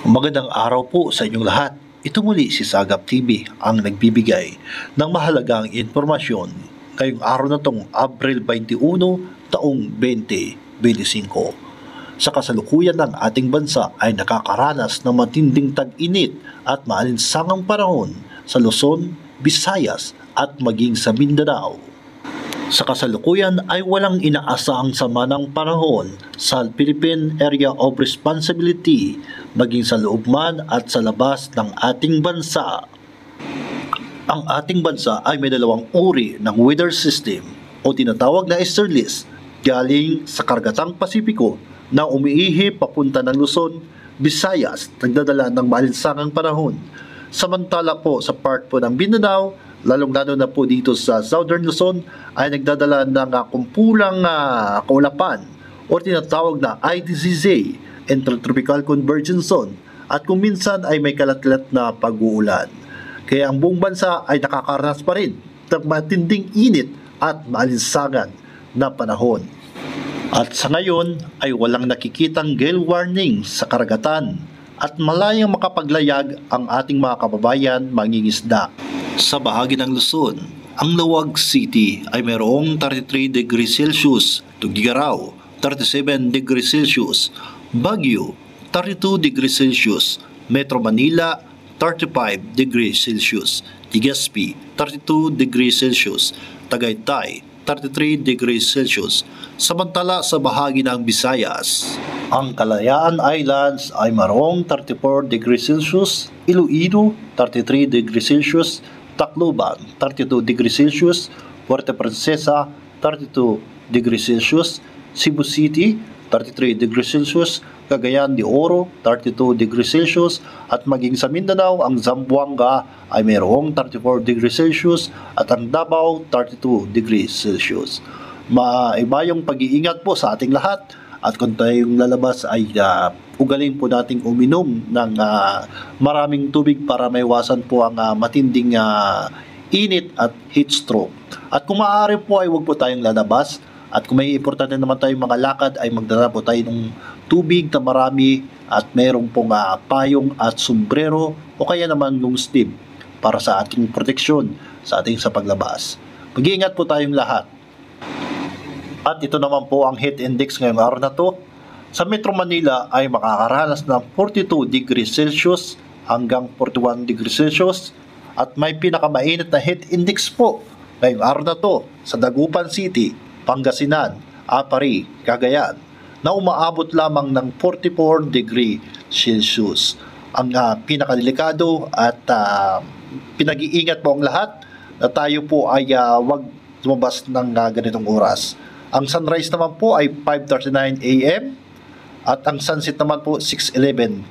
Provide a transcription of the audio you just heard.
Magandang araw po sa inyong lahat. Ito muli si Sagap TV ang nagbibigay ng mahalagang impormasyon ngayong araw na tong Abril 21, taong 2025. Sa kasalukuyan ng ating bansa ay nakakaranas ng matinding tag-init at maalinsangang panahon sa Luzon, Visayas at maging sa Mindanao. Sa kasalukuyan ay walang inaasahang sama ng panahon sa Philippine Area of Responsibility maging sa loob man at sa labas ng ating bansa. Ang ating bansa ay may dalawang uri ng weather system o tinatawag na easterlies galing sa Karagatang Pasipiko na umiihi papunta ng Luzon, Visayas, nagdadala ng maalinsangang panahon. Samantala po sa part po ng Mindanao, lalong-lalo na po dito sa Southern Luzon ay nagdadala ng kumpulang kaulapan o tinatawag na ITCZ, Intertropical Convergence Zone, at kung minsan ay may kalat-kalat na pag-uulan. Kaya ang buong bansa ay nakakaranas pa rin ng matinding init at maalinsangan na panahon. At sa ngayon ay walang nakikitang gale warning sa karagatan at malayang makapaglayag ang ating mga kababayan mangingisda. Sa bahagi ng Luzon, ang Lawag City ay mayroong 33 degrees Celsius, Tugigaraw 37 degrees Celsius, Baguio 32 degrees Celsius, Metro Manila 35 degrees Celsius, Legazpi 32 degrees Celsius, Tagaytay 33 degrees Celsius. Samantala sa bahagi ng Visayas, ang Kalayaan Islands ay mayroong 34 degrees Celsius, Iloilo 33 degrees Celsius, Tacloban 32 degrees Celsius, Puerto Princesa 32 degrees Celsius, Cebu City 33 degrees Celsius, Cagayan de Oro 32 degrees Celsius at maging sa Mindanao ang Zamboanga ay mayroong 34 degrees Celsius at ang Davao 32 degrees Celsius. Maiba yung pag-iingat po sa ating lahat at kung tayong lalabas ay ugaling po nating uminom ng maraming tubig para maiwasan po ang matinding init at heat stroke. At kung maaari po ay huwag po tayong lalabas at kung may importante naman tayong mga lakad ay magdala po tayo ng tubig na marami at mayroong pong payong at sombrero o kaya naman long sleeve para sa ating proteksyon sa ating sa paglabas. Mag-iingat po tayong lahat. At ito naman po ang heat index ngayong araw na to. Sa Metro Manila ay makakaranas ng 42 degrees Celsius hanggang 41 degrees Celsius at may pinakamainit na heat index po ngayong araw na to sa Dagupan City, Pangasinan, Apari, Cagayan na umaabot lamang ng 44 degree Celsius. Ang pinakadelikado at pinag-iingat po ang lahat na tayo po ay wag lumabas ng ganitong oras. Ang sunrise naman po ay 5:39 AM at ang sunset naman po 6:11